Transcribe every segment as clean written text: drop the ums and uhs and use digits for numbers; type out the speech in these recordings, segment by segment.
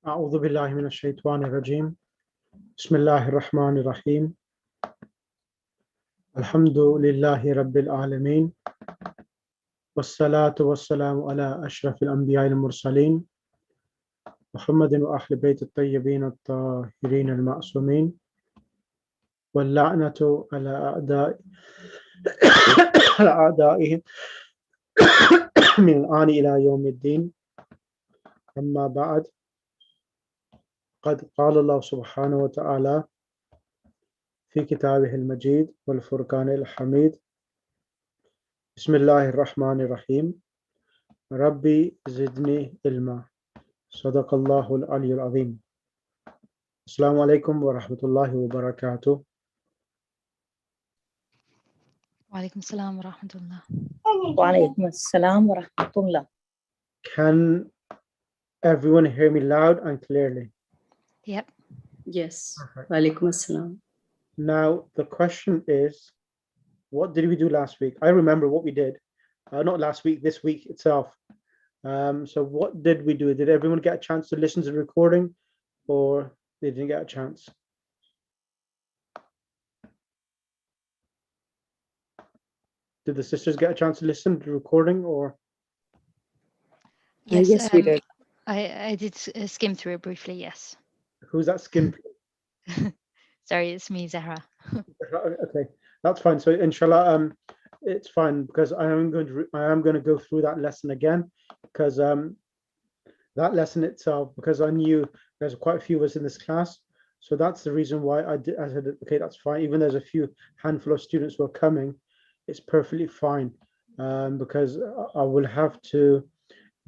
أعوذ بالله من الشيطان الرجيم بسم الله الرحمن الرحيم الحمد لله رب العالمين والصلاة والسلام على أشرف الأنبياء المرسلين محمد وأهل بيت الطيبين الطاهرين المعصومين واللعنة على أعدائهم من الآن إلى يوم الدين أما بعد قد قال الله سبحانه وتعالى في كتابه المجيد والفرقان الحميد بسم الله الرحمن الرحيم ربي زدني علما صدق الله العلي العظيم. Assalamu alaikum wa rahmatullahi wa barakatuh. Walaikum assalam wa rahmatullah. Walaikum assalam wa rahmatullah. Can everyone hear me loud and clearly? Yep. Yes. Perfect. Walaikum assalam. Now, the question is, what did we do last week? I remember what we did. Not last week, this week itself. So what did we do? Did everyone get a chance to listen to the recording, or they didn't get a chance? Did the sisters get a chance to listen to the recording, or? Yes, we did. I did skim through it briefly, yes. Who's that skin? Sorry, it's me, Zahra. Okay, that's fine. So inshallah, it's fine because I am going to go through that lesson again, because that lesson itself, because I knew there's quite a few of us in this class, so that's the reason why I said, okay, that's fine. Even there's a few handful of students who are coming, it's perfectly fine, because I will have to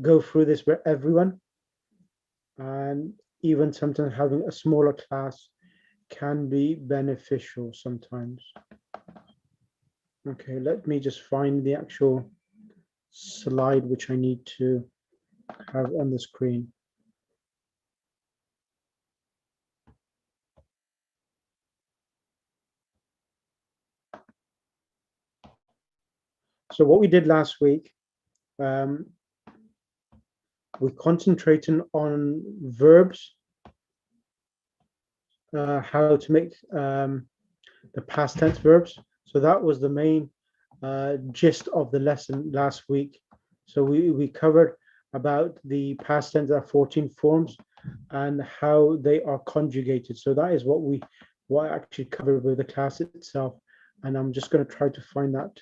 go through this with everyone, and even sometimes having a smaller class can be beneficial sometimes. Okay, let me just find the actual slide which I need to have on the screen. So what we did last week, we concentrated on verbs, how to make the past tense verbs. So that was the main gist of the lesson last week. So we covered about the past tense, there are 14 forms, and how they are conjugated. So that is what I actually covered with the class itself. And I'm just going to try to find that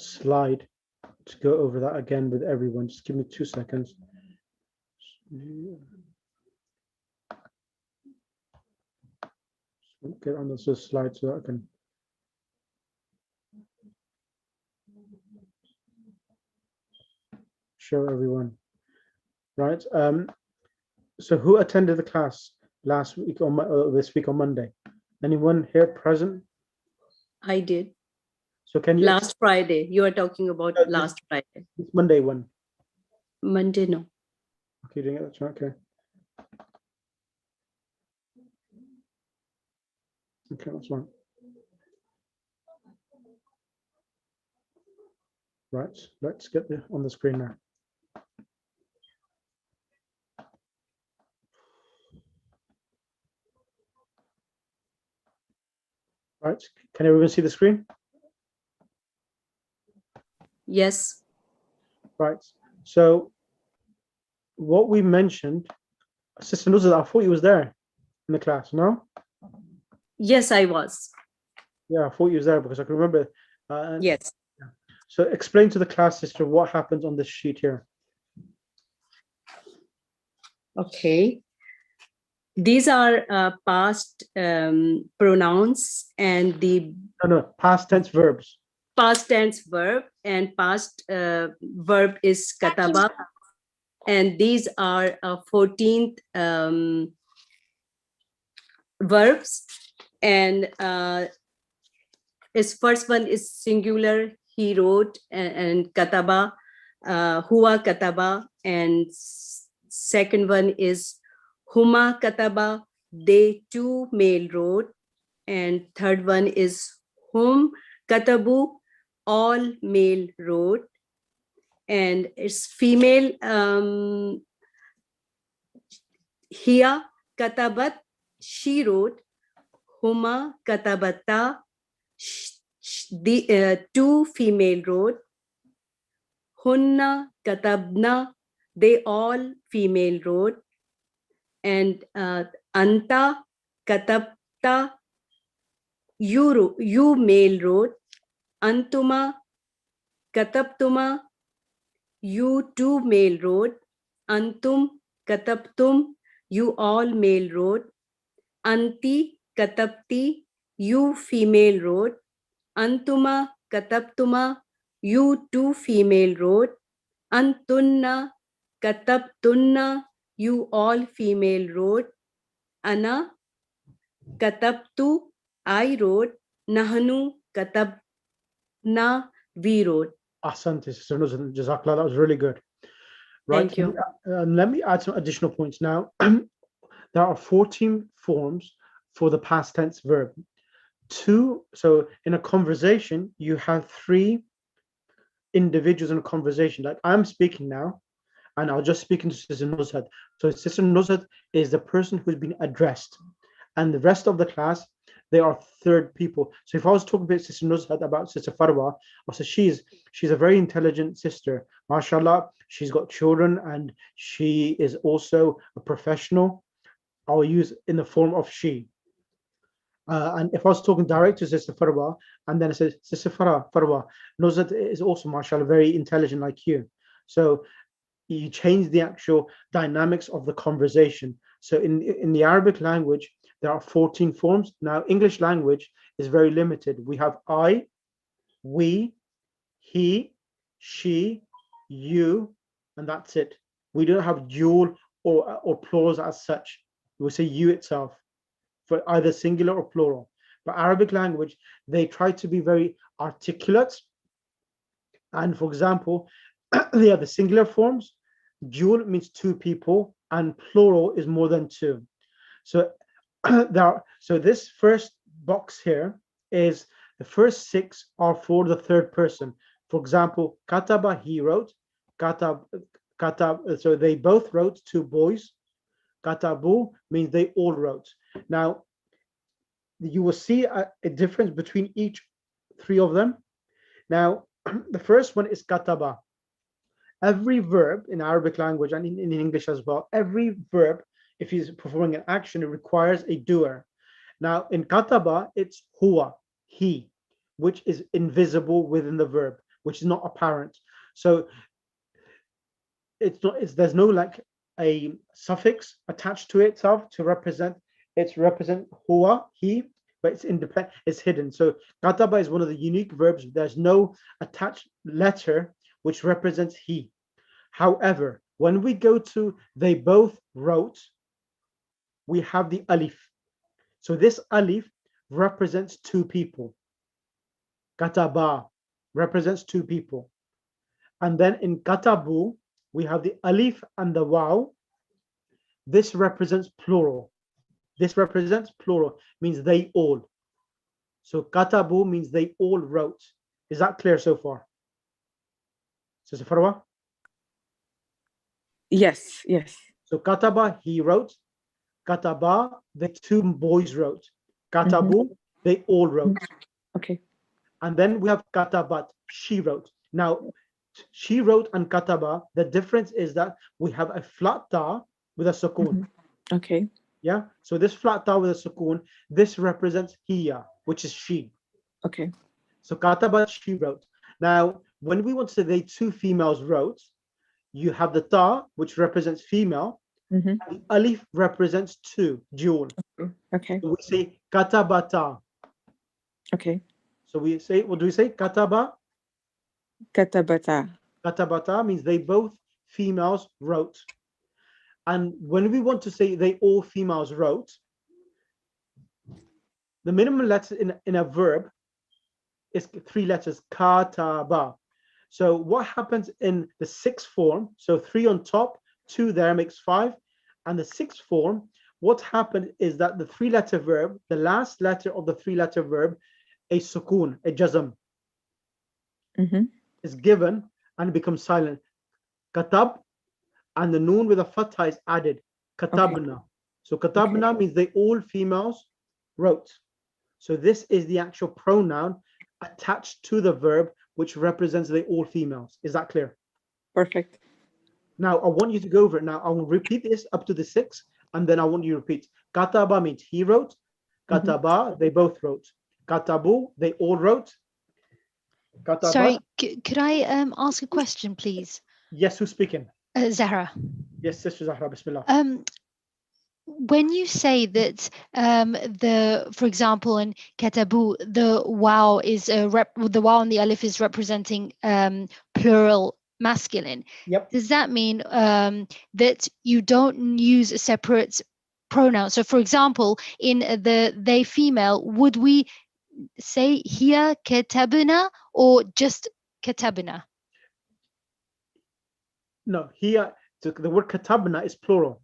slide to go over that again with everyone. Just give me 2 seconds. Get on this slide so that I can. Show everyone, right? So who attended the class last week or this week on Monday? Anyone here present? I did. So can you? Last Friday. You are talking about last Friday. It's Monday one. Monday, no. Okay, doing it. That's right. Okay. Okay, that's right. Right. Let's get on the screen now. Right. Can everyone see the screen? Yes. Right. So what we mentioned, Sister Nuzul, I thought you was there in the class, no? Yes, I was. Yeah, I thought you was there because I can remember. Yes. So explain to the class, sister, what happens on this sheet here. Okay. These are past pronouns and the Past tense verbs. past tense verb, and past verb is kataba. And these are 14th verbs. And his first one is singular, he wrote, and kataba, huwa kataba. And second one is huma kataba, they two male wrote. And third one is hum katabu, all male wrote. And it's female, Hiya katabat, she wrote. Huma katabata, the two female wrote. Hunna katabna, they all female wrote. And anta katabta, you male wrote. Antuma katabtuma, you two male wrote. Antum katabtum, you all male wrote. Anti katabti, you female wrote. Antuma katabtuma, you two female wrote. Antunna katabtunna, you all female wrote. Ana katabtu, I wrote. Nahnu katabna, we wrote. Ahsante, Sister Nuzhat, Jazakallah, that was really good. Right. Thank you. Let me add some additional points now. There are 14 forms for the past tense verb. So in a conversation, you have 3 individuals in a conversation. Like I'm speaking now, and I'll just speak to Sister Nuzhat. So Sister Nuzhat is the person who's been addressed, and the rest of the class, they are third people. So if I was talking about Sister Nuzhat, about Sister Farwa, I'll say she's a very intelligent sister. MashaAllah, she's got children and she is also a professional. I'll use in the form of she. And if I was talking direct to Sister Farwa, and then I said, Sister Farwa, Nuzhat is also, mashallah, very intelligent like you. So you change the actual dynamics of the conversation. So in the Arabic language, there are 14 forms. Now, English language is very limited. We have I, we, he, she, you, and that's it. We don't have dual or plurals as such. We say you itself for either singular or plural. But Arabic language, they try to be very articulate. And for example, the singular forms, dual means 2 people, and plural is more than 2. So so this first box here is the first 6 are for the third person. For example, Kataba, he wrote. Katab, so they both wrote, 2 boys. Katabu means they all wrote. Now, you will see a difference between each 3 of them. Now, the first one is Kataba. Every verb in Arabic language and in English as well, every verb, if he's performing an action, it requires a doer. Now, in Kataba, it's huwa, he, which is invisible within the verb, which is not apparent. So there's no like a suffix attached to itself to represent. It's represent huwa, he, but it's independent, it's hidden. So Kataba is one of the unique verbs. There's no attached letter which represents he. However, when we go to they both wrote, we have the alif. So this alif represents 2 people. Kataba represents 2 people. And then in katabu, we have the alif and the waw. This represents plural. This represents plural, means they all. So katabu means they all wrote. Is that clear so far? Sister Farwa? Yes, yes. So Kataba, he wrote. Kataba, the 2 boys wrote. Katabu, they all wrote. Okay. And then we have Katabat, she wrote. Now, she wrote and Kataba, the difference is that we have a flat ta with a sukoon. Okay. Yeah, so this flat ta with a sukoon, this represents hiya, which is she. Okay. So Katabat, she wrote. Now, when we want to say they 2 females wrote, you have the ta, which represents female, and the alif represents 2, dual. Okay. So we say katabata. Okay. So we say, what do we say? Kataba. Katabata. Katabata means they both females wrote. And when we want to say they all females wrote, the minimum letter in a verb is 3 letters, kataba. So what happens in the 6th form? So 3 on top, 2 there makes 5. And the 6th form, what happened is that the 3-letter verb, the last letter of the 3-letter verb, a sukoon, a jazm, is given and becomes silent. Katab, and the noon with a fatha is added. Katabna. So katabna means they all females wrote. So this is the actual pronoun attached to the verb, which represents they all females. Is that clear? Perfect. Now I want you to go over it. Now I will repeat this up to the 6, and then I want you to repeat. Kataba means he wrote. Kataba, they both wrote. Katabu, they all wrote. Kataba. Sorry, could I ask a question, please? Yes, who's speaking? Zahra. Yes, Sister Zahra, Bismillah. When you say that for example, in katabu, the wow is the wow and the alif is representing plural masculine. Yep. Does that mean that you don't use a separate pronoun? So, for example, in the they female, would we say here katabna or just katabna? No, here the word katabna is plural.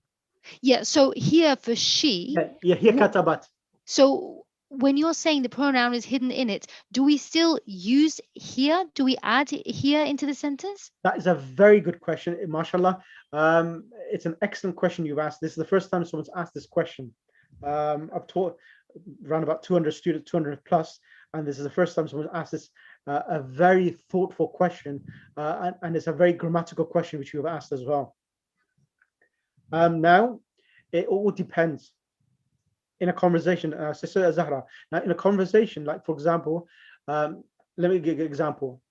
Yeah. So here for she. Yeah, here katabat. So when you're saying the pronoun is hidden in it, do we still use here? Do we add here into the sentence? That is a very good question, mashallah. It's an excellent question you've asked. This is the first time someone's asked this question. I've taught around about 200 students, 200 plus, and this is the first time someone's asked this a very thoughtful question, and it's a very grammatical question which you've asked as well. Now, it all depends. In a conversation, Sister Zahra, now in a conversation, like for example, let me give an example.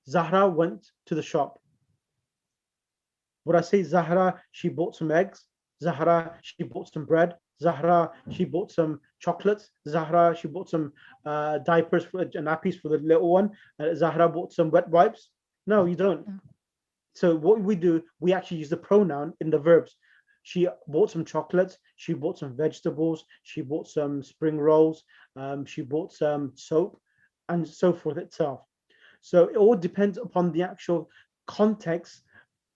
Zahra went to the shop. Would I say Zahra, she bought some eggs? Zahra, she bought some bread? Zahra, she bought some chocolates? Zahra, she bought some diapers and nappies for the little one? Zahra bought some wet wipes? No, you don't. So what we do, we actually use the pronoun in the verbs. She bought some chocolates, she bought some vegetables, she bought some spring rolls, she bought some soap, and so forth itself. So it all depends upon the actual context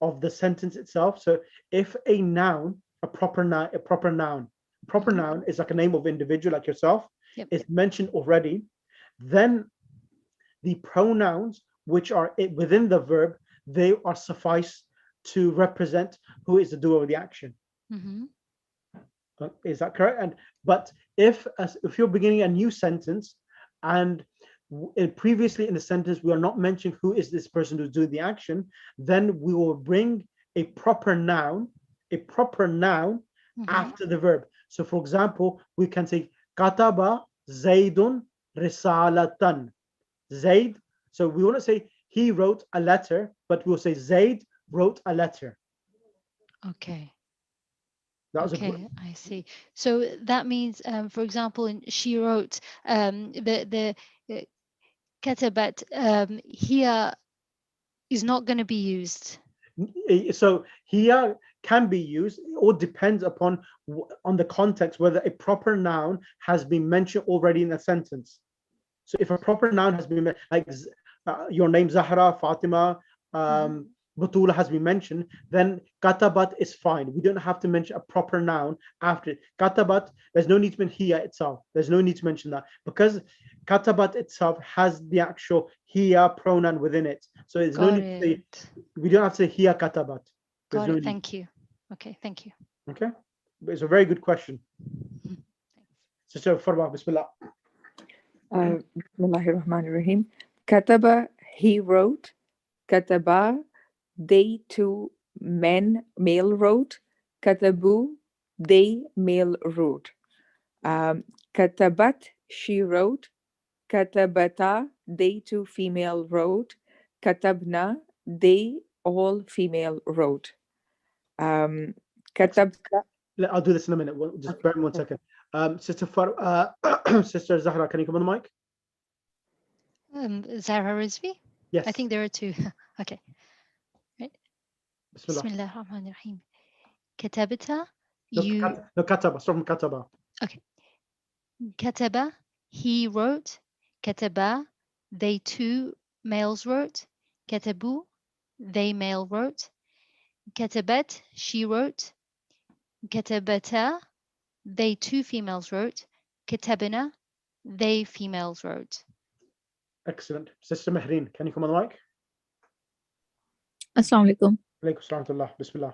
of the sentence itself. So if a noun, a proper noun is like a name of individual like yourself, is mentioned already, then the pronouns which are within the verb, they are suffice to represent who is the doer of the action. Is that correct? But if you're beginning a new sentence and previously in the sentence we are not mentioning who is this person who's doing the action, then we will bring a proper noun after the verb. So for example, we can say Kataba Zaidun Risalatan. Zaid. So we want to say he wrote a letter, but we'll say Zaid wrote a letter. Okay. That was okay, I see. So that means, for example, in she wrote, the katabat here is not going to be used. So here can be used. It all depends upon on the context whether a proper noun has been mentioned already in a sentence. So if a proper noun has been like your name Zahra, Fatima, Batula has been mentioned, then katabat is fine. We don't have to mention a proper noun after it. Katabat, there's no need to mention hiya itself. There's no need to mention that because katabat itself has the actual hiya pronoun within it. So there's no need to say, we don't have to say hiya katabat. Got it. Thank you. Okay, thank you. Okay, but it's a very good question. Sister Farwa, Bismillah. Bismillahirrahmanirrahim. Kataba, he wrote. Kataba, they two male wrote. Katabu, they male wrote. Katabat, she wrote. Katabata, they two female wrote. Katabna, they all female wrote. Katabta. I'll do this in a minute. Just bear in 1 second. Sister Zahra, can you come on the mic? Zahra Rizvi? Yes. I think there are two. Okay. Right. Bismillah. Bismillah ar-Rahman ar-Rahim. Katabata, No, Kataba. Start from Kataba. Okay. Kataba, he wrote. Kataba, they two males wrote. Katabu, they male wrote. Katabat, she wrote. Katabata, they two females wrote. Katabana, they females wrote. Excellent. Sister Mehreen, can you come on the mic? Assalamu alaikum. Alaykum salam. Bismillah.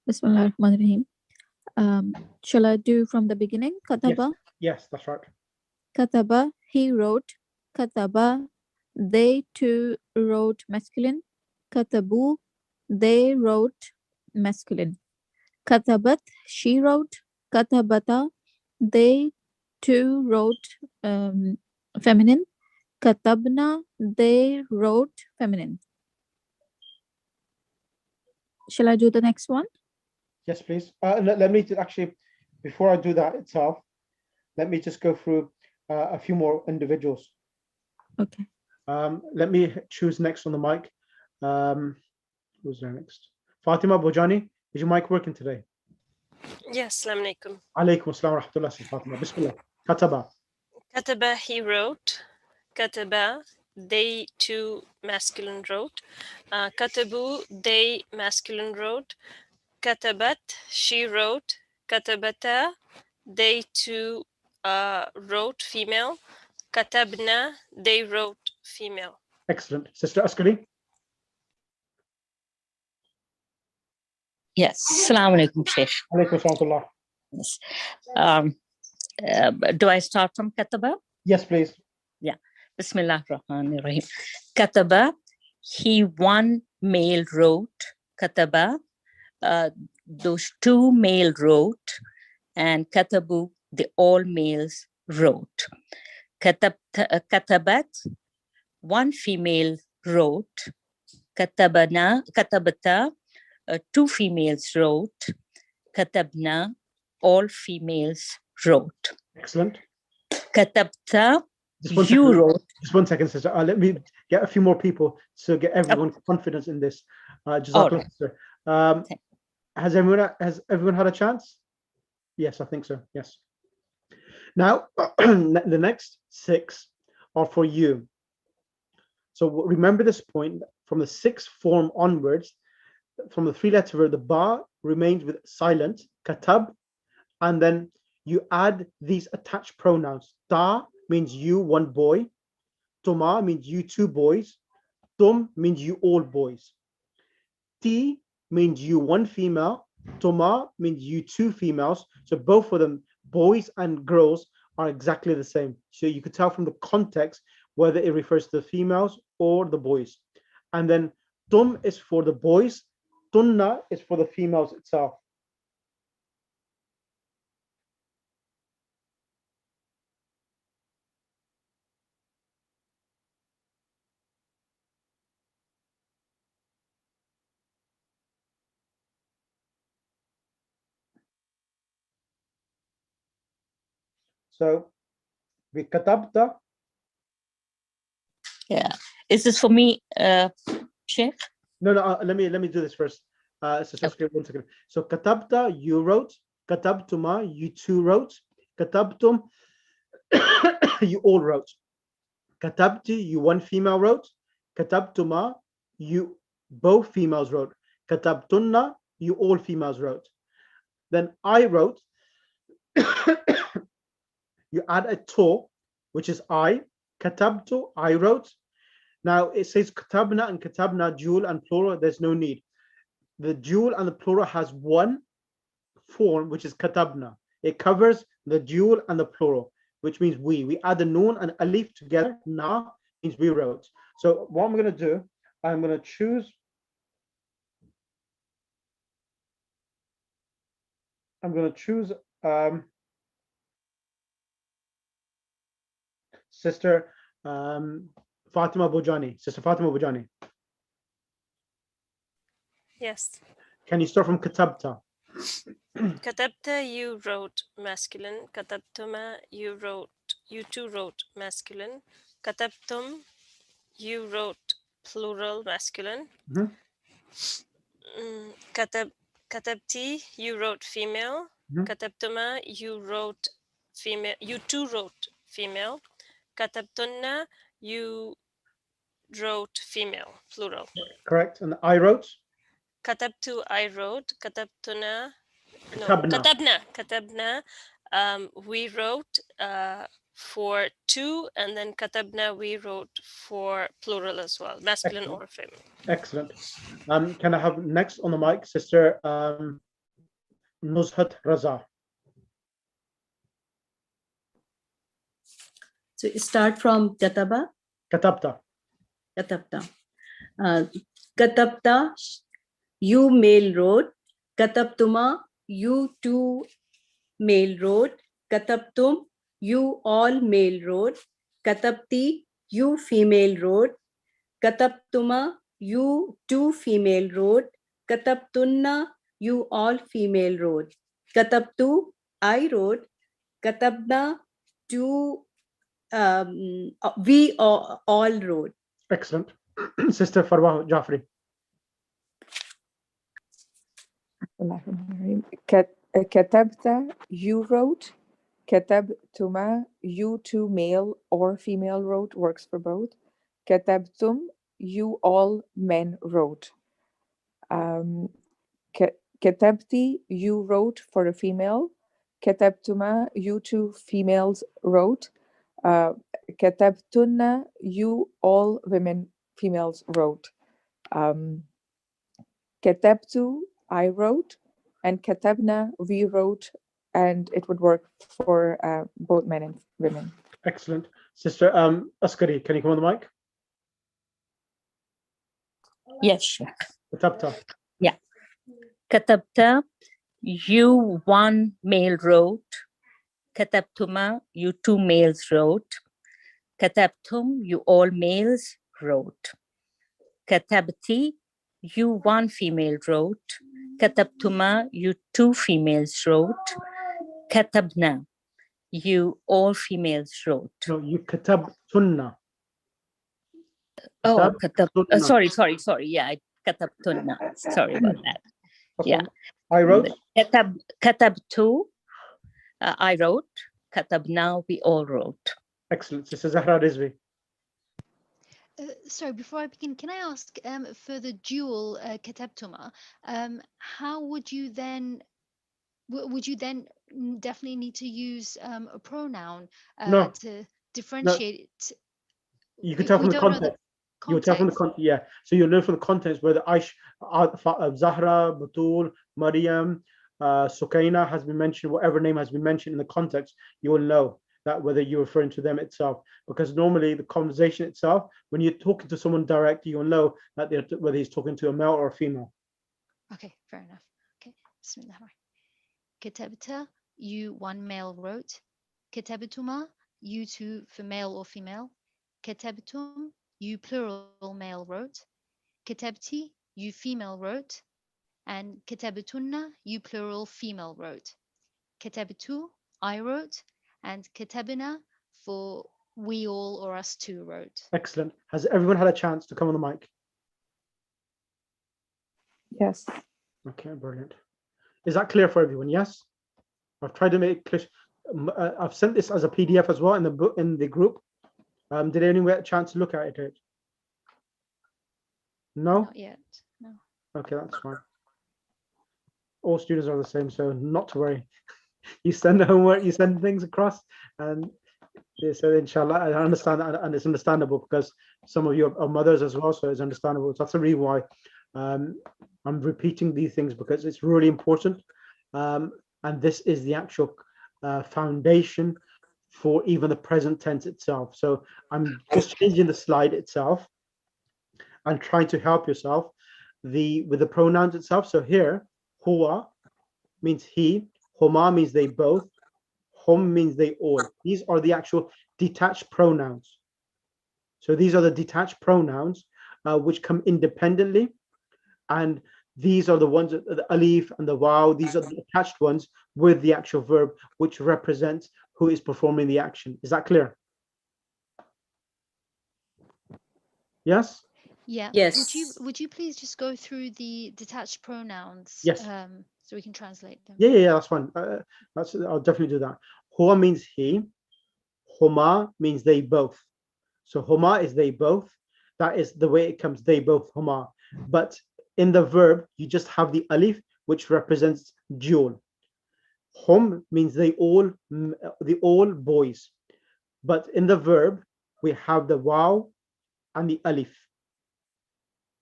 Bismillah ar-Rahman ar-Rahim. Shall I do from the beginning? Kataba. Yes, that's right. Kataba, he wrote. Kataba, they too wrote masculine. Katabu, they wrote masculine. Katabat, she wrote. Katabata, they too wrote feminine. Katabna, they wrote feminine. Shall I do the next one? Yes, please. Let me actually, before I do that itself, let me just go through a few more individuals. Okay. Let me choose next on the mic. Who's there next? Fatima Bojani, is your mic working today? Yes, Assalamu alaikum. Alaikum assalam wa rahmatullah. Fatima, bismillah. Kataba. Kataba, he wrote. Kataba, they too masculine wrote. Katabu, they masculine wrote. Katabat, she wrote. Katabata, they too wrote female. Katabna, they wrote female. Excellent. Sister Askari. Yes. Assalamu alaikum, Sheikh. Alaikum assalam. Yes. Do I start from Kataba? Yes, please. Yeah. Bismillah ar-Rahman ar-Rahim. Kataba, he one male wrote. Kataba, those two male wrote. And Katabu, the all males wrote. Katabat, one female wrote. Katabata, two females wrote. Katabna, all females wrote. Excellent. Katabta, Just you wrote. Just 1 second, sister. Let me get a few more people to get everyone confidence in this. Jazakallah, sister. Has everyone had a chance? Yes, I think so. Yes. Now, the next 6 are for you. So remember this point, from the 6th form onwards, from the 3-letter word, the ba remains with silent, katab, and then you add these attached pronouns. Ta means you, one boy. Toma means you, two boys. Tum means you, all boys. Ti means you, one female. Toma means you, two females. So both of them, boys and girls, are exactly the same. So you could tell from the context whether it refers to the females or the boys. And then tum is for the boys. Tunna is for the females itself. So, we katabta. Yeah. Is this for me, Sheikh? No, let me do this first. So just give 1 second. So katabta, you wrote. Katabtuma, you two wrote. Katabtum, you all wrote. Katabti, you one female wrote. Katabtuma, you both females wrote. Katabtunna, you all females wrote. Then I wrote. You add a to, which is I. Katabtu, I wrote. Now it says katabna and katabna, dual and plural. There's no need. The dual and the plural has one form, which is katabna. It covers the dual and the plural, which means we. We add the noon and alif together. Na means we wrote. So what I'm going to do, I'm going to choose. Sister Fatima Bojani. Sister Fatima Bojani. Yes. Can you start from katabta? Katabta, you wrote masculine. Katabtuma, you two wrote masculine. Katabtum, you wrote plural masculine. Katabti, you wrote female. Katabtuma, you wrote female. You two wrote female. Katabtunna, you wrote female, plural. Correct. And I wrote? Katabtu, I wrote. Katabtuna, no. Katabna. Katabna, we wrote for two, and then katabna, we wrote for plural as well, masculine or feminine. Excellent. Can I have next on the mic, Sister Nuzhat Raza. So start from Kataba. Katabta. Katabta. Katabta, you mail wrote. Katabtuma, you two mail wrote. Katabtum, you all mail wrote. Katabti, you female wrote. Katabtuma, you two female wrote. Katabtunna, you all female wrote. Katabtu, I wrote. Katabna, two, we all wrote. Excellent. Sister Farwa Jafri. كتبت, you wrote. كتبتما, you two male or female wrote, works for both. كتبتم, you all men wrote. كتبتي, you wrote for a female. كتبتما, you two females wrote. كتبتن, you all women females wrote. كتبت, I wrote, and كتبنا, we wrote, and it would work for both men and women. Excellent. Sister Askari, can you come on the mic? Yes, sure. Katabta. Katabta, you one male wrote. Katabtuma, you two males wrote. Katabtum, you all males wrote. Katabti, you one female wrote. Katabtuma, you two females wrote. Katabna, you all females wrote. No, you katabtunna. Oh, Katabtunna. sorry. Yeah, katabtunna. Sorry about that. That's Yeah. fine. I wrote. Katabtu, I wrote. Katabna, we all wrote. Excellent. Sister Zahra Rizvi. Sorry, before I begin, can I ask for the dual katabtuma, how would you then definitely need to use a pronoun No. to differentiate it? You can tell from the context. You tell from the context. Yeah. So you learn from the context whether Zahra, Batul, Maryam, Sukaina has been mentioned, whatever name has been mentioned in the context, you will know that whether you're referring to them itself. Because normally the conversation itself, when you're talking to someone directly, you'll know that whether he's talking to a male or a female. Okay, fair enough. Okay. Bismillah. Katabta, you one male wrote. Katabtuma, you two for male or female. Katabtum, you plural male wrote. Katabti, you female wrote. And katabtunna, you plural female wrote. Katabtu, I wrote. And katabna, for we all or us two wrote. Excellent. Has everyone had a chance to come on the mic? Yes. Okay, brilliant. Is that clear for everyone? Yes. I've tried to make it clear. I've sent this as a PDF as well in the book in the group. Did anyone get a chance to look at it? No. Not yet. No. Okay, that's fine. All students are the same, so not to worry. You send the homework, you send things across, and they said, inshallah, I understand that, and it's understandable because some of you are mothers as well, so it's understandable. So that's the reason why I'm repeating these things, because it's really important. And this is the actual foundation for even the present tense itself. So I'm just changing the slide itself and trying to help yourself with the pronouns itself. So here, huwa means he, huma means they both, hum means they all. These are the actual detached pronouns. So these are the detached pronouns which come independently, and these are the ones, the alif and the waw, these are the attached ones with the actual verb, which represents who is performing the action. Is that clear? Yes? Yeah. Yes. Would you please just go through the detached pronouns? Yes. So we can translate them. Yeah, that's fine. I'll definitely do that. Huwa means he. Huma means they both. So huma is they both. That is the way it comes, they both, huma. But in the verb, you just have the alif, which represents dual. Hum means they all boys. But in the verb, we have the waw and the alif.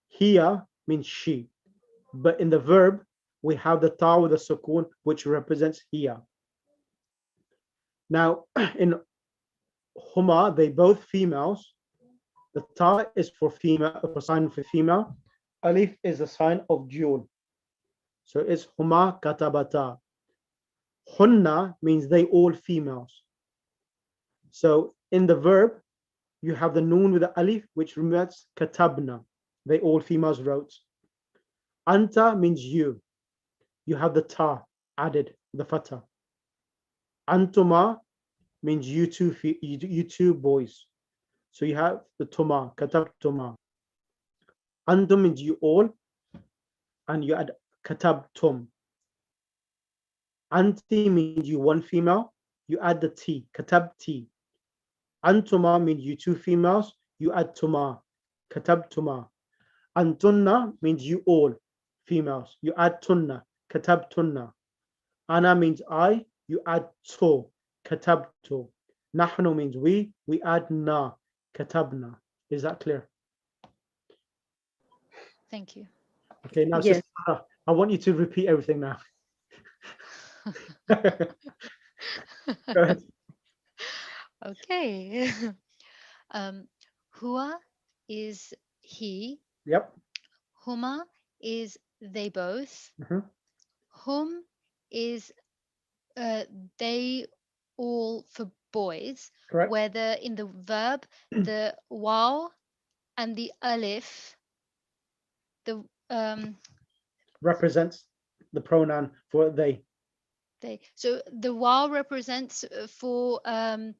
Hiya means she. But in the verb, we have the ta with the sukun, which represents here. Now, in huma, they both females. The ta is for female, for sign for female. Alif is a sign of dual. So it's huma katabata. Hunna means they all females. So in the verb, you have the noon with the alif, which represents katabna. They all females wrote. Anta means you. You have the ta added, the fatha. Antuma means you two boys. So you have the tuma, katabtuma. Antum means you all, and you add katabtum. Anti means you one female, you add the t, katabti. Antuma means you two females, you add tuma, katabtuma. Antunna means you all females, you add tunna, katabtunna. Ana means I, you add to, katabtu. Nahnu means we add na, katabna. Is that clear? Thank you. Okay, now Yes. sister, I want you to repeat everything now. Go ahead. Okay. Huwa is he. Yep. Huma is they both. Mhm. Hum is they all for boys. Correct. Whether in the verb, the waw and the alif, the Represents the pronoun for they. so the waw represents for Hum.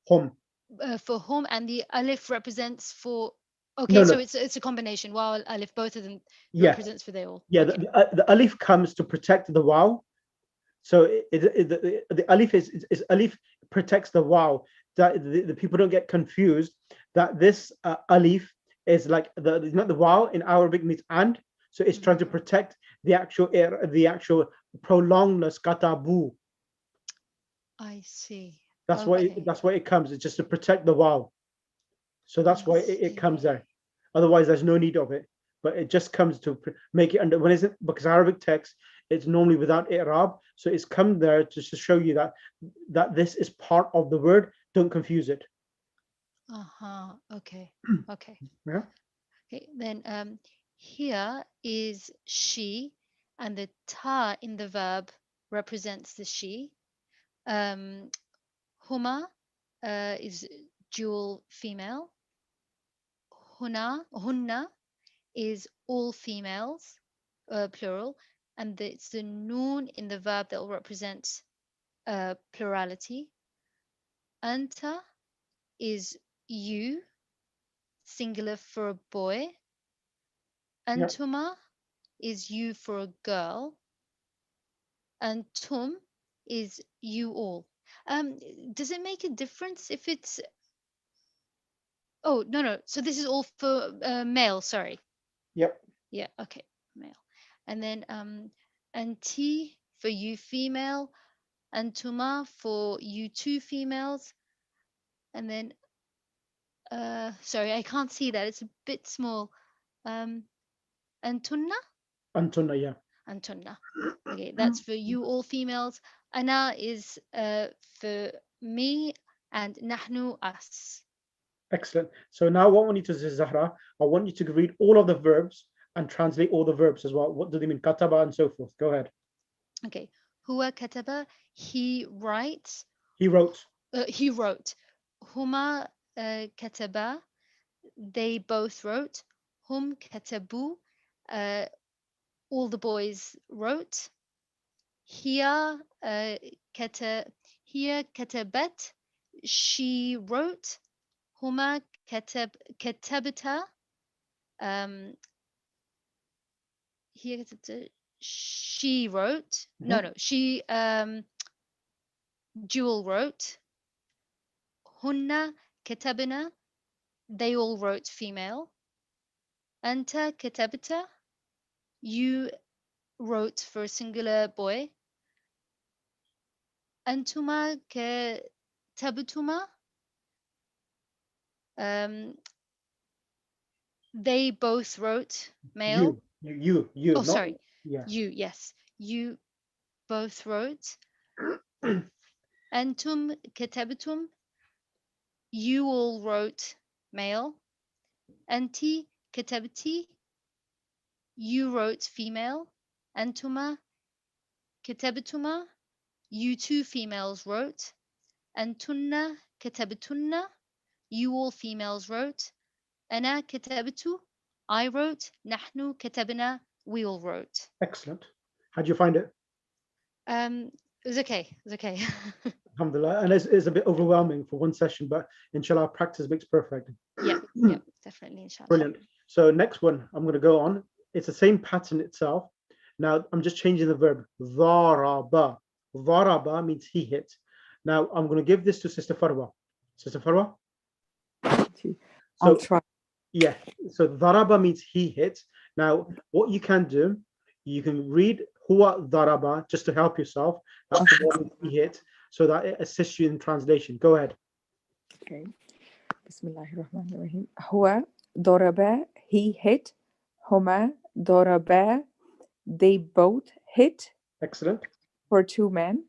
hum, and the alif represents for. Okay, No, so no. it's a combination. Waw, alif, both of them Yeah. represents for they all. Yeah, Okay. the alif comes to protect the waw. So the alif is alif protects the waw. That the people don't get confused that this alif is like not the waw in Arabic means and. So it's trying to protect the actual prolongedness katabu. I see. That's Okay. why it comes. It's just to protect the waw. So that's I why it comes see. there. Otherwise, there's no need of it. But it just comes to make it under when it's because Arabic text, it's normally without i'rab. So it's come there just to show you that this is part of the word. Don't confuse it. Uh-huh. Okay. Okay. Yeah. Okay. Then here is she, and the ta in the verb represents the she. Huma is dual female. Hunna is all females, plural, and it's the noon in the verb that will represent plurality. Anta is you, singular for a boy. Yep. Antuma is you for a girl. And tum is you all. Does it make a difference if it's? Oh, no. So this is all for male. Sorry. Yep. Yeah. Okay. Male. And then anti for you female, antuma for you two females, and then sorry, I can't see that. It's a bit small. Antunna? Antuna, yeah. Antunna. Okay, that's for you all females. Ana is for me, and nahnu us. Excellent. So now what I want you to do, Zahra, I want you to read all of the verbs and translate all the verbs as well. What do they mean? Kataba and so forth. Go ahead. Okay. Huwa kataba, he writes. He wrote. He wrote. Huma kataba, they both wrote. Hum katabu, all the boys wrote. Here katabat, she wrote. Huma katabta, here she wrote. No, she Jewel wrote. Hunna katabna, they all wrote female. Anta katabta, you wrote for a singular boy. Antuma katabtuma, they both wrote male. You. Oh, Not, sorry. Yeah. You, yes. You both wrote. Antum كتبتم. You all wrote male. Anti كتبتي. You wrote female. Antuma كتبتما. You two females wrote. Antunna كتبتن. You all females wrote. أنا كتبت. I wrote. نحن كتبنا. We all wrote. Excellent. How'd you find it? It was okay. It was okay. Alhamdulillah. And it's a bit overwhelming for one session, but inshallah, practice makes perfect. Yeah, yeah, definitely, inshallah. Brilliant. So next one, I'm going to go on. It's the same pattern itself. Now I'm just changing the verb. Dharaba. Dharaba means he hit. Now I'm going to give this to Sister Farwa. Sister Farwa? I'll try. Yeah. So dharaba means he hit. Now what you can do, you can read huwa dharaba just to help yourself. That's the one he hit, so that it assists you in translation. Go ahead. Okay. Bismillahirrahmanirrahim. Huwa doraba, he hit. Huma doraba, they both hit. Excellent. For two men.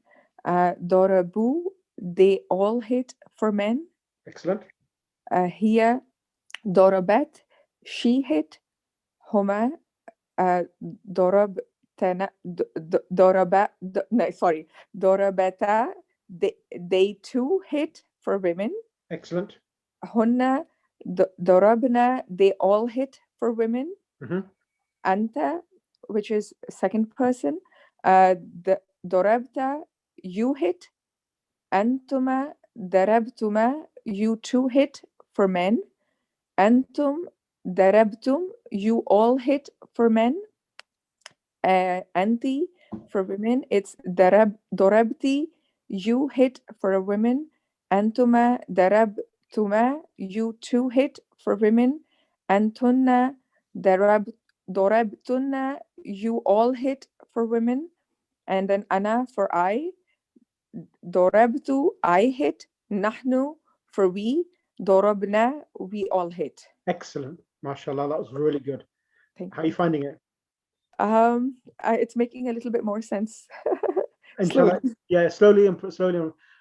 Dorabu, they all hit for men. Excellent. Hiya dorabat, she hit. Huma dorabtana, dorabata, they too hit for women. Excellent. Hunna dorabna, they all hit for women. Anta, which is second person. Dorabta, you hit. Antuma darabtuma, you two hit for men. Antum darabtum, you all hit for men. Anti for women, it's dorabti, you hit for women. Antuma darabtuma, you two hit for women. Antunna dorabtunna, you all hit for women. And then ana for I. Dorabtu, I hit. Nahnu, for we. Dorabna, we all hit. Excellent. MashaAllah, that was really good. Thank How are you finding it? It's making a little bit more sense. Inshallah, yeah, slowly.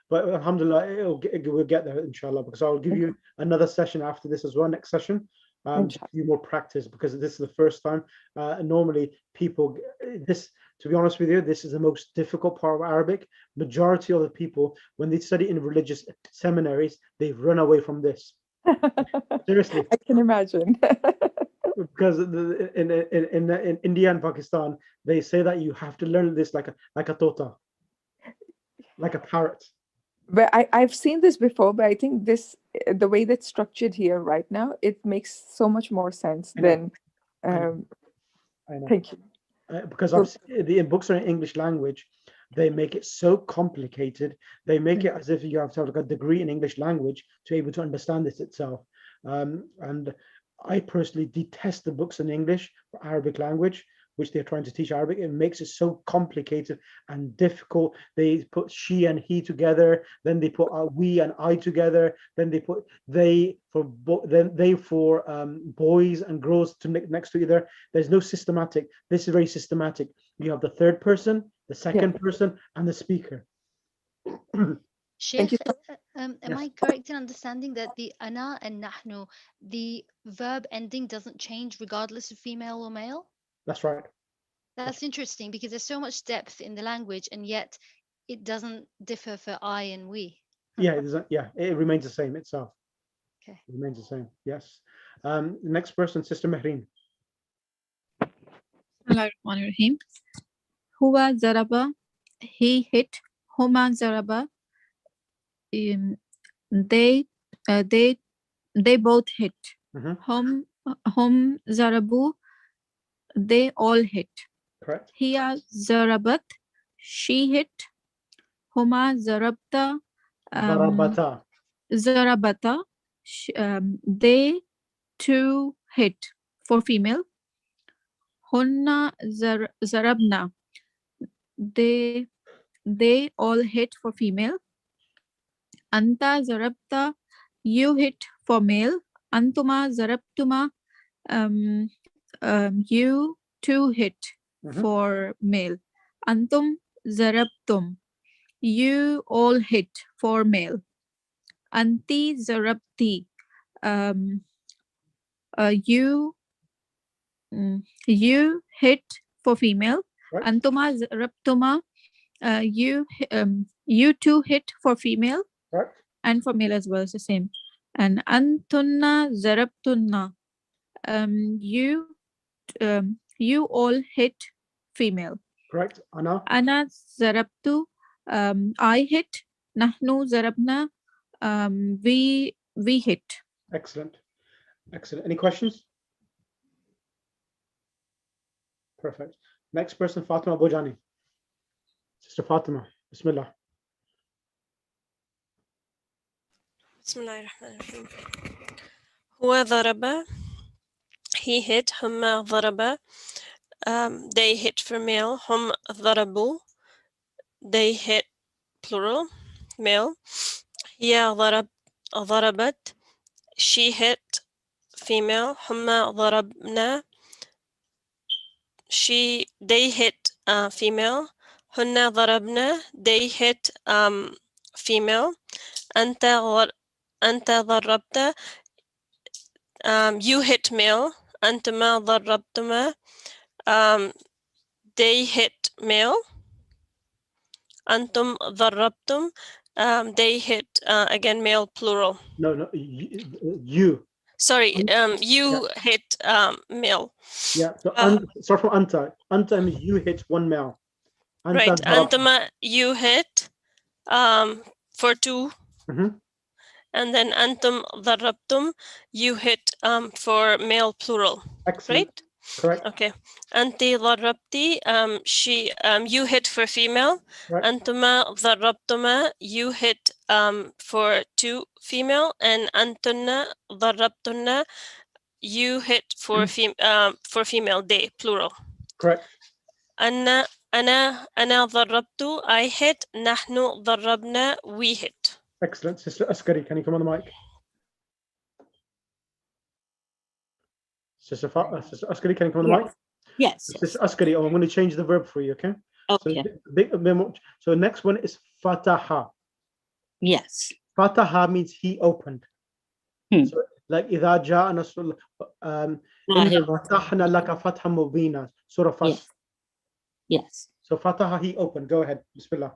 But alhamdulillah, we'll get there, inshallah, because I'll give you another session after this as well, next session. Just a few more practice, because this is the first time. Normally people, to be honest with you, this is the most difficult part of Arabic. Majority of the people, when they study in religious seminaries, they run away from this. Seriously. I can imagine. Because in India and Pakistan, they say that you have to learn this like a tota, like a parrot. But I've seen this before, but I think the way that's structured here right now, it makes so much more sense than. I know. Thank you. Because the books are in English language, they make it so complicated. They make it as if you have to have like a degree in English language to be able to understand this itself. And I personally detest the books in English for Arabic language, which they're trying to teach Arabic. It makes it so complicated and difficult. They put she and he together, then they put we and I together, then they put they for boys and girls to next to each other. There's no systematic. This is very systematic. You have the third person, the second person, and the speaker. Sheikh, am I correct in understanding that the ana and nahnu, the verb ending doesn't change regardless of female or male? That's right. That's interesting, because there's so much depth in the language, and yet it doesn't differ for I and we. Yeah, it remains the same itself. Okay. It remains the same. Yes. Next person, Sister Mehreen. Bismillahirrahmanirrahim. Huwa zaraba, he hit. Huma zaraba, they both hit. Hum zarabu, they all hit. Correct. Hiya zarabat, she hit. Huma zarabta, zarabata, they two hit for female. Hunna zarabna, they all hit for female. Anta zarabta, you hit for male. Antuma zarabtuma, you two hit. for male. Antum zarabtum. You all hit for male. Anti zarabti. You you hit for female. Right. Antuma zarabtuma. You two hit for female. Right. And for male as well, it's the same. And antunna zarabtunna. You all hit female. Correct. Ana. Ana zarabtu. I hit. Nahnu zarabna. We hit. Excellent. Excellent. Any questions? Perfect. Next person, Fatima Bojani. Sister Fatima, Bismillah. بسم الله الرحمن الرحيم. هو ضرب. He hit. هما ضرب. They hit for male. هم ضربوا. They hit plural, male. هي ضربت. She hit female. هما ضربنا. They hit female. هن ضربنا. They hit female. أنت ضربت. You hit male. أنتما ضربتما. They hit male. أنتم ضربتم. They hit again male plural. No, you. Sorry, you hit male. Yeah. So start from anta. Anta means you hit one male. Anta Right. ضربت. Antama, you hit for two. And then antum ضربتم, you hit for male plural. Excellent. Right? Correct. Okay. Anti ضربتي, you hit for female. Right. Antuma ضربتما, you hit for two female. And antunna ضربتن, you hit for female, they plural. Correct. أنا ضربت, I hit. نحن ضربنا, we hit. Excellent. Sister Askari, can you come on the mic? Sister Askari, can you come on the mic? Yes. Sister Askari, I'm going to change the verb for you, okay? Okay. So next one is fataha. Yes. Fataha means he opened. So like إذا جاء نصر الله إن فتحنا لك فتحا مبينا Surah Fath. Yes. So fataha, he opened. Go ahead. Bismillah.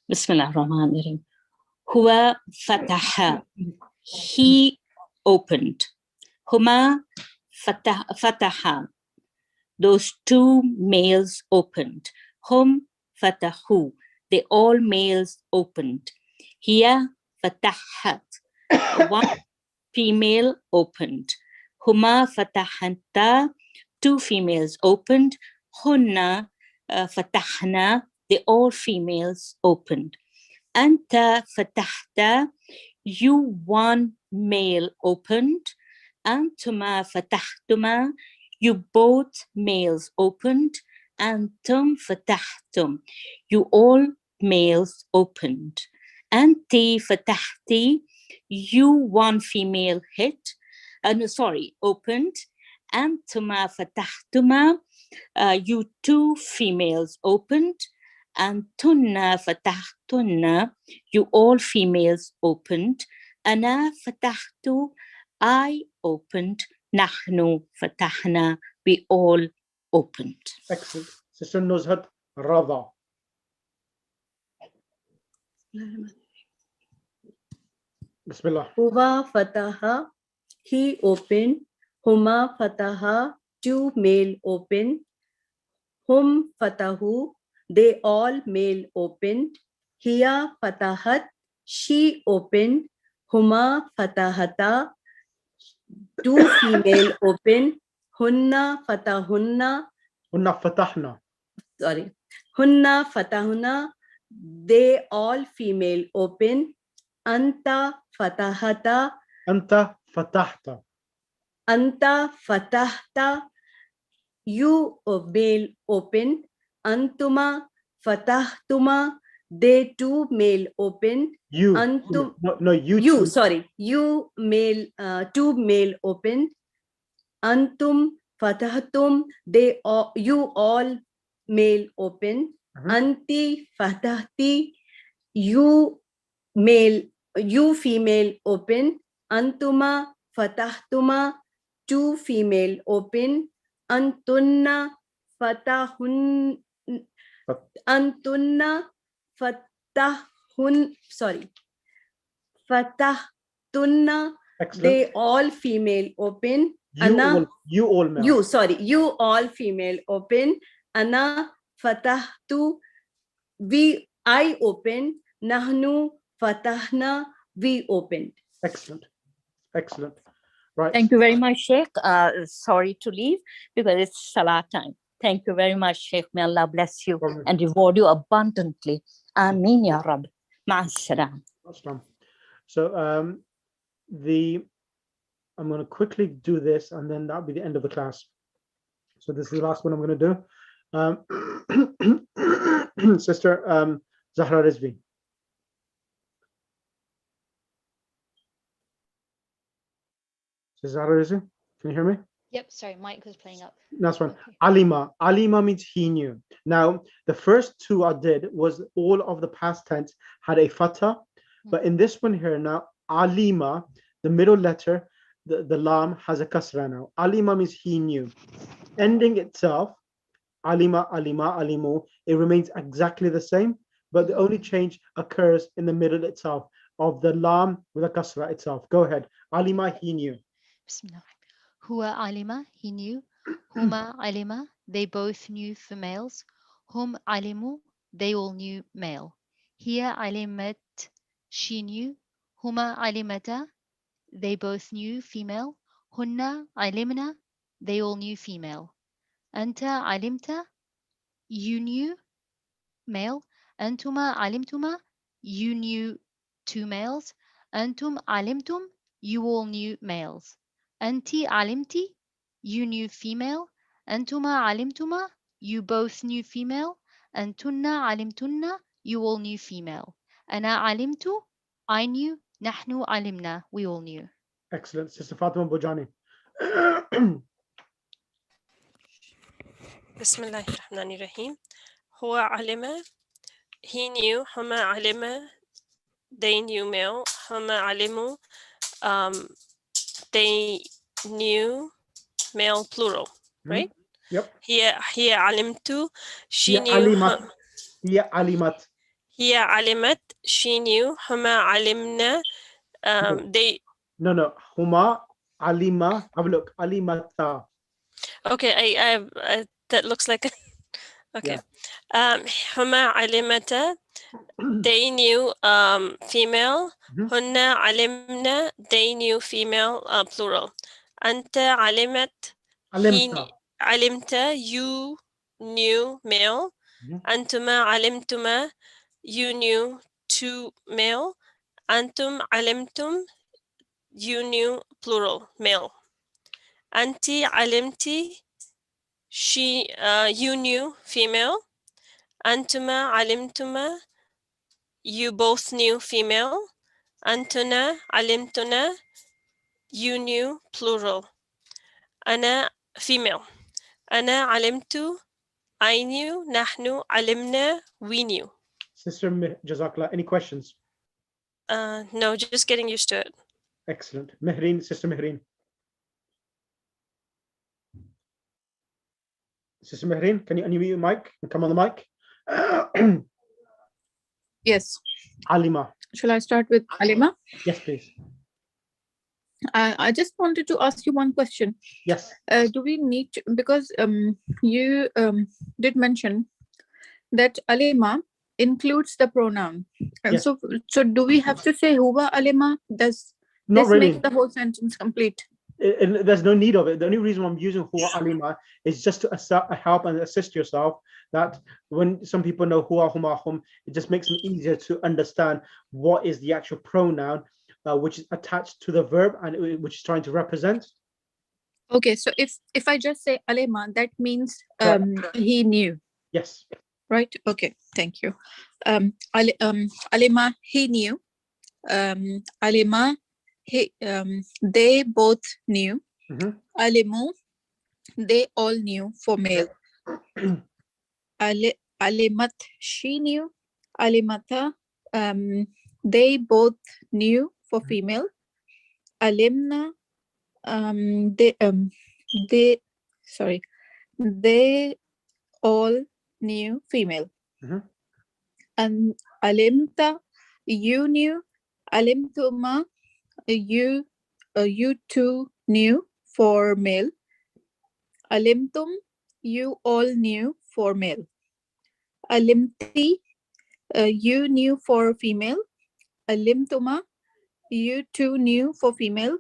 Bismillah ar-Rahman ar-Rahim. Huwa fataha. He opened. Huma fataha. Those two males opened. Hum fatahu. They all males opened. Hiya fatahat. One female opened. Huma fatahanta. Two females opened. Hunna fatahna. They all females opened. Anta fatahta. You one male opened. Antuma fatahtuma. You both males opened. Antum fatahtum. You all males opened. Anti fatahti. You one female hit. Opened. Antuma fatahtuma. You two females opened. Antunna fatahtunna. You all females opened. Ana fatahtu. I opened. Nahnu fatahna. We all opened. Excellent. Sister Nuzhat Radha. Bismillah. Huwa fataha, he opened. Huma fataha, two male opened. Hum fatahu, they all male opened. Hiya fatahat, she opened. Huma fatahata, two female opened. Hunna fatahunna. Hunna fatahna. Sorry. Hunna fatahuna, they all female open. Anta fatahata. Anta fatahta. Anta fatahta, you male open. Antuma fatahtuma, they two male open. You. Antum, No, you. you, two. sorry, you male, two male open. Antum fatahtum, you all male open. Anti fatahti, you female open. Antuma fatahtuma, two female open. Antunna fatahun, antunna fatahtunna, they all female open. You all male. You all female open. Ana fatahtu, I open. Nahnu fatahna, we opened. Excellent. Right. Thank you very much, Sheikh. Sorry to leave because it's Salah time. Thank you very much, Sheikh. May Allah bless you and reward you abundantly. Ameen ya Rab. Ma'as-salam. So I'm going to quickly do this, and then that'll be the end of the class. So this is the last one I'm going to do. Sister Zahra Rizvi. Zahra Rizvi, can you hear me? Yep, sorry, mic was playing up. That's one. Alima. Alima means he knew. Now, the first two I did was all of the past tense had a fatha, but in this one here now, alima, the middle letter, the lam has a kasra now. Alima means he knew. Ending itself, alima, alima, alimu, it remains exactly the same, but the only change occurs in the middle itself of the lam with a kasra itself. Go ahead. Alima, he knew. Bismillah. Huwa alima, he knew. Huma alima, they both knew for males. Hum alimu, they all knew male. Hiya alimat, she knew. Huma alimata, they both knew female. Hunna alimna, they all knew female. Anta alimta, you knew male. Antuma alimtuma, you knew two males. Antum alimtum, you all knew males. Anti alimti, you knew female. Antuma alimtuma, you both knew female. Antunna alimtunna, you all knew female. Ana alimtu, I knew. Nahnu alimna, we all knew. Excellent. Sister Fatima Bojani. Bismillahirrahmanirrahim. Huwa alima, he knew. Huma alima, they knew male. Huma alimu, they knew male plural, right? Yep. Hiya alimtu, she knew. Hiya alimat. Hiya alimat, she knew. Huma alimna, they. No. Huma alima. Have a look. Alimata. Okay, I that looks like. Okay. Huma alimata, they knew female. Hunna alimna, they knew female plural. Anta alimat, alimta, you knew male. Antuma alimtuma, you knew two male. Antum alimtum, you knew plural male. Anti alimti, you knew female. Antuma alimtuma, you both knew female. Antuna alimtuna, you knew plural. Ana female. Ana alimtu, I knew. Nahnu alimna, we knew. Sister Jazakallah, any questions? No, just getting used to it. Excellent. Mehreen, Sister Mehreen. Sister Mehreen, can you unmute your mic and come on the mic? Yes. Alima. Shall I start with Alima? Yes, please. I just wanted to ask you one question. Yes. Do we need to, because you did mention that Alima includes the pronoun. And yes. So do we have to say huwa alima? Does Not this really. make the whole sentence complete? There's no need of it. The only reason I'm using huwa alima is just to help and assist yourself, that when some people know huwa, huma, hum, it just makes it easier to understand what is the actual pronoun which is attached to the verb and which is trying to represent. Okay, so if I just say alima, that means he knew. Yes. Right. Okay. Thank you. Alima, he knew. Alima, they both knew. Alimu, they all knew for male. Alimat, she knew. Alimata, they both knew for female. Alimna, they sorry, they all knew female. And alimta, you knew. Alimtuma, you two knew for male. Alimtum, you all knew for male. Alimti, you knew for female. Alimtuma, you two knew for female.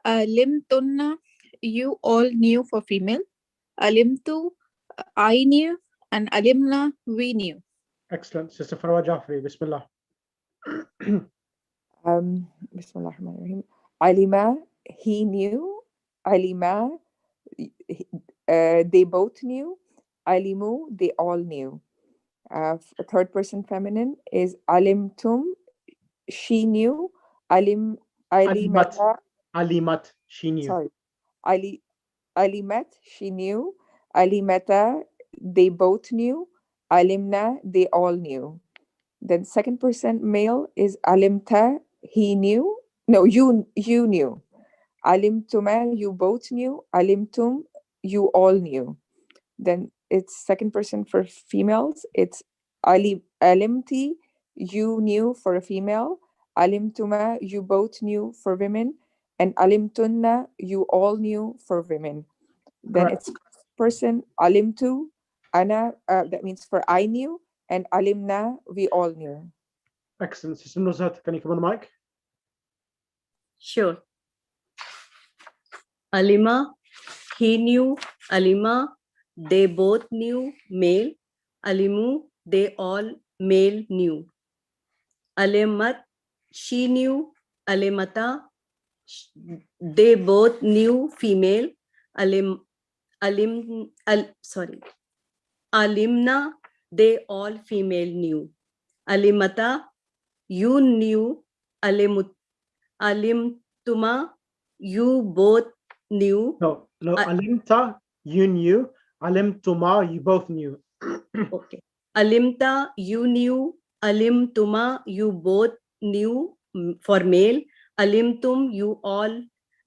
Alimtunna, you all knew for female. Alimtu, I knew. And alimna, we knew. Excellent. Sister Farwa Jafri, Bismillah. Bismillah ar-Rahman ar-Rahim. Alima, he knew. Alima, they both knew. Alimu, they all knew. Third person feminine is alimtum, she knew. Alimata, Alimat, she knew. sorry. Alimat, she knew. Alimata, they both knew. Alimna, they all knew. Then second person male is alimta, he knew. No, you knew. Alimtuma, you both knew. Alimtum, you all knew. Then it's second person for females. It's alimti, you knew for a female. Alimtuma, you both knew for women. And alimtunna, you all knew for women. Then Correct. it's person alimtu, ana, that means for I knew. And alimna, we all knew. Excellent. Sister Nuzhat, can you come on the mic? Sure. Alima, he knew. Alima, they both knew, male. Alimu, they all male knew. Alimat, she knew. Alimata, they both knew, female. Alimna, they all female knew. Alimata, you knew. Alimtuma, you both knew. No, alimta, you knew. Alimtuma, you both knew. Okay. Alimta, you knew. Alimtuma, you both knew for male. Alimtum,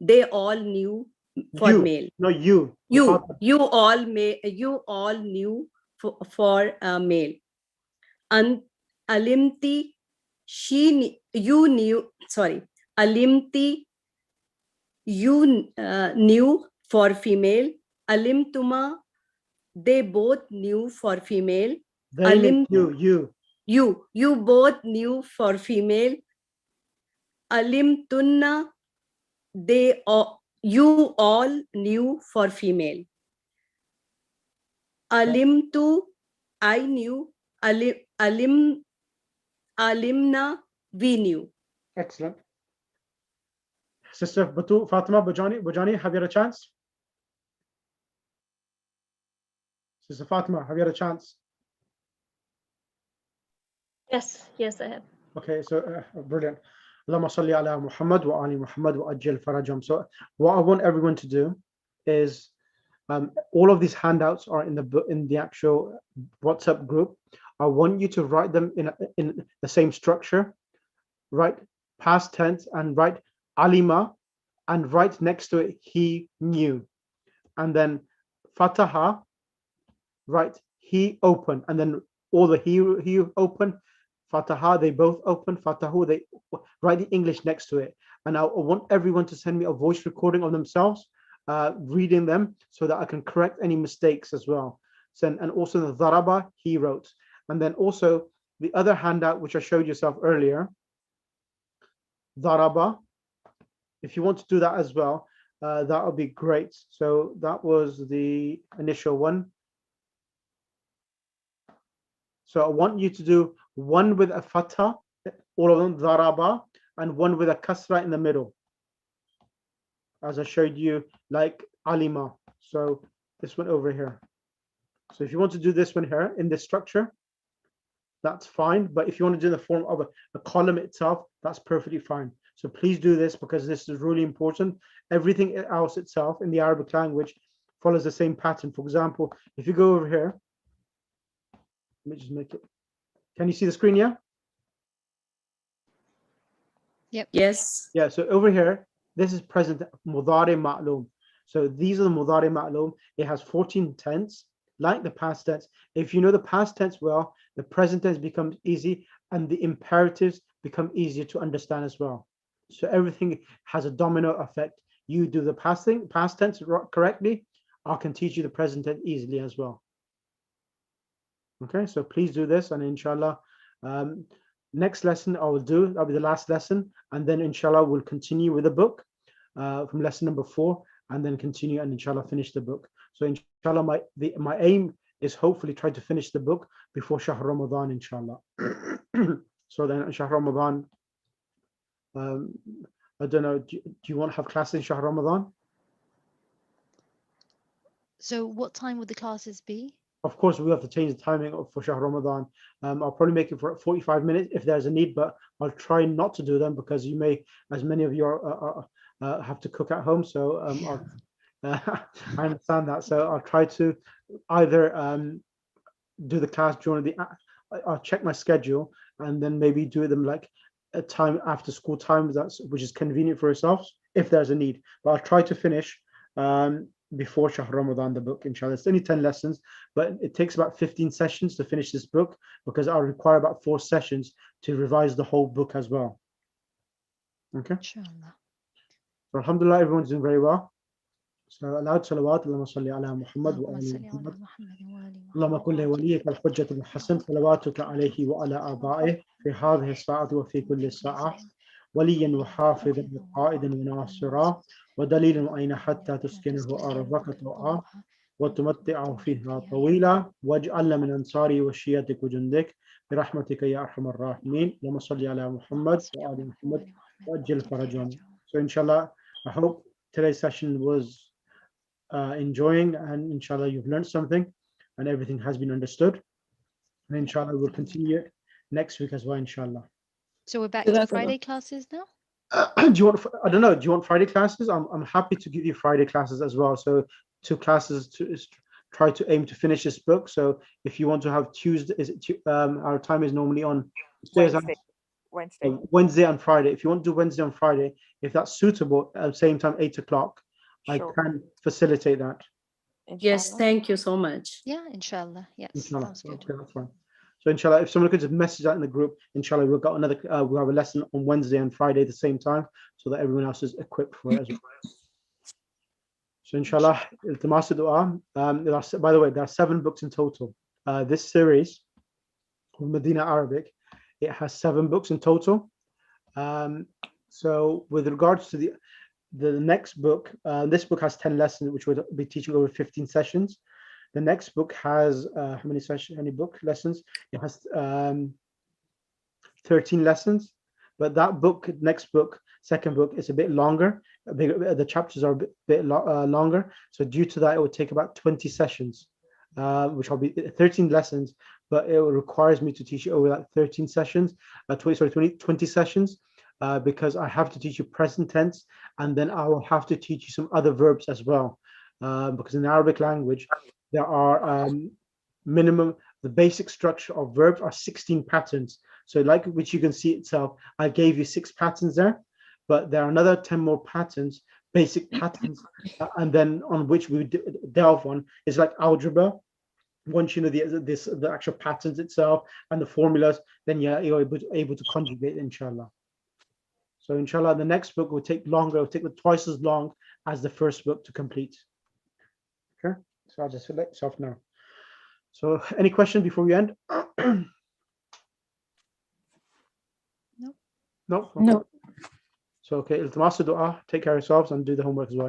they all knew for male. No, you. You all knew for male. Alimti, you knew. Sorry, alimti, you knew for female. Alimtuma, they both knew for female. You both knew for female. Alimtunna, you all knew for female. Alimtu, I knew. Alimna, we knew. Excellent. Sister Fatima Bujani, have you had a chance? Sister Fatima, have you had a chance? Yes, I have. Okay, so brilliant. Allahumma salli ala Muhammad wa ali Muhammad wa ajil farajam. So what I want everyone to do is all of these handouts are in the actual WhatsApp group. I want you to write them in the same structure. Write past tense and write alima, and right next to it he knew, and then fataha, write he opened, and then all the he open, fataha, they both open, fatahu, they write the English next to it. And I want everyone to send me a voice recording of themselves reading them so that I can correct any mistakes as well. And also the daraba, he wrote. And then also the other handout which I showed yourself earlier, daraba, if you want to do that as well, that would be great. So that was the initial one. So I want you to do one with a fatha, all of them, daraba, and one with a kasra in the middle, as I showed you, like alima. So this one over here. So if you want to do this one here in this structure, that's fine. But if you want to do the form of a column itself, that's perfectly fine. So please do this because this is really important. Everything else itself in the Arabic language follows the same pattern. For example, if you go over here, let me just make it. Can you see the screen? Yeah. Yep. Yes. Yeah. So over here, this is present mudari ma'lum. So these are the mudari ma'lum. It has 14 tense, like the past tense. If you know the past tense well, the present tense becomes easy, and the imperatives become easier to understand as well. So everything has a domino effect. You do the past tense correctly, I can teach you the present tense easily as well. Okay, so please do this, and inshallah, next lesson I will do, that'll be the last lesson, and then inshallah we'll continue with the book from lesson number 4, and then continue and inshallah finish the book. So inshallah, my aim is hopefully try to finish the book before Shahr Ramadan, inshallah. So then Shahr Ramadan, I don't know, do you want to have classes in Shahr Ramadan? So what time would the classes be? Of course, we have to change the timing for Shahr Ramadan. I'll probably make it for 45 minutes if there's a need, but I'll try not to do them because you may, as many of you have to cook at home. So I understand that. So I'll try to either do the class during the, I'll check my schedule and then maybe do them like a time after school time, which is convenient for yourselves if there's a need. But I'll try to finish before Shahr Ramadan, the book, inshallah. It's only 10 lessons, but it takes about 15 sessions to finish this book because I'll require about 4 sessions to revise the whole book as well. Okay. Inshallah. So alhamdulillah, everyone's doing very well. So aloud salawat, Allahumma salli ala Muhammad wa ali Muhammad. اللهم كن لوليك الحجة الحسن صلواتك عليه وعلى آبائه في هذه الساعة وفي كل ساعة وليا وحافظا وقائدا وناصرا ودليلا أين حتى تسكنه أرضك طوعا وتمتعه فيها طويلا واجعل من أنصاري وشيتك وجندك برحمتك يا أرحم الراحمين اللهم صل على محمد وآل محمد وأجل فرجهم. So inshallah, I hope today's session was enjoying, and inshallah you've learned something and everything has been understood, and inshallah we'll continue it next week as well, inshallah. So we're back to Friday classes now? Do you want, I don't know, do you want Friday classes? I'm happy to give you Friday classes as well. So 2 classes to try to aim to finish this book. So if you want to have Tuesday, our time is normally on Wednesday and Friday. If you want to do Wednesday and Friday, if that's suitable, at the same time 8 o'clock, I can facilitate that. Yes, thank you so much. Yeah, inshallah. Yes, inshallah. Sounds good. Okay, that's fine. So inshallah, if someone could just message that in the group, inshallah we've got another, we'll have a lesson on Wednesday and Friday at the same time, so that everyone else is equipped for it as well. So inshallah, iltimas dua. By the way, there are 7 books in total. This series of Madinah Arabic, it has 7 books in total. So with regards to the next book, this book has 10 lessons, which we'll be teaching over 15 sessions. The next book has how many sessions? Any book lessons? It has 13 lessons. But that book, next book, second book, is a bit longer. The chapters are a bit longer. So due to that, it would take about 20 sessions, which will be 13 lessons. But it requires me to teach you over like 13 sessions, 20 sessions. Because I have to teach you present tense, and then I will have to teach you some other verbs as well. Because in the Arabic language, there are minimum, the basic structure of verbs are 16 patterns. So like which you can see itself, I gave you 6 patterns there, but there are another 10 more patterns, basic patterns, and then on which we delve on is like algebra. Once you know the actual patterns itself and the formulas, then you're able to conjugate, inshallah. So inshallah, the next book will take longer. It will take twice as long as the first book to complete. Okay, so I'll just select yourself now. So any questions before we end? No. No. So okay, iltimas dua, take care of yourselves and do the homework as well.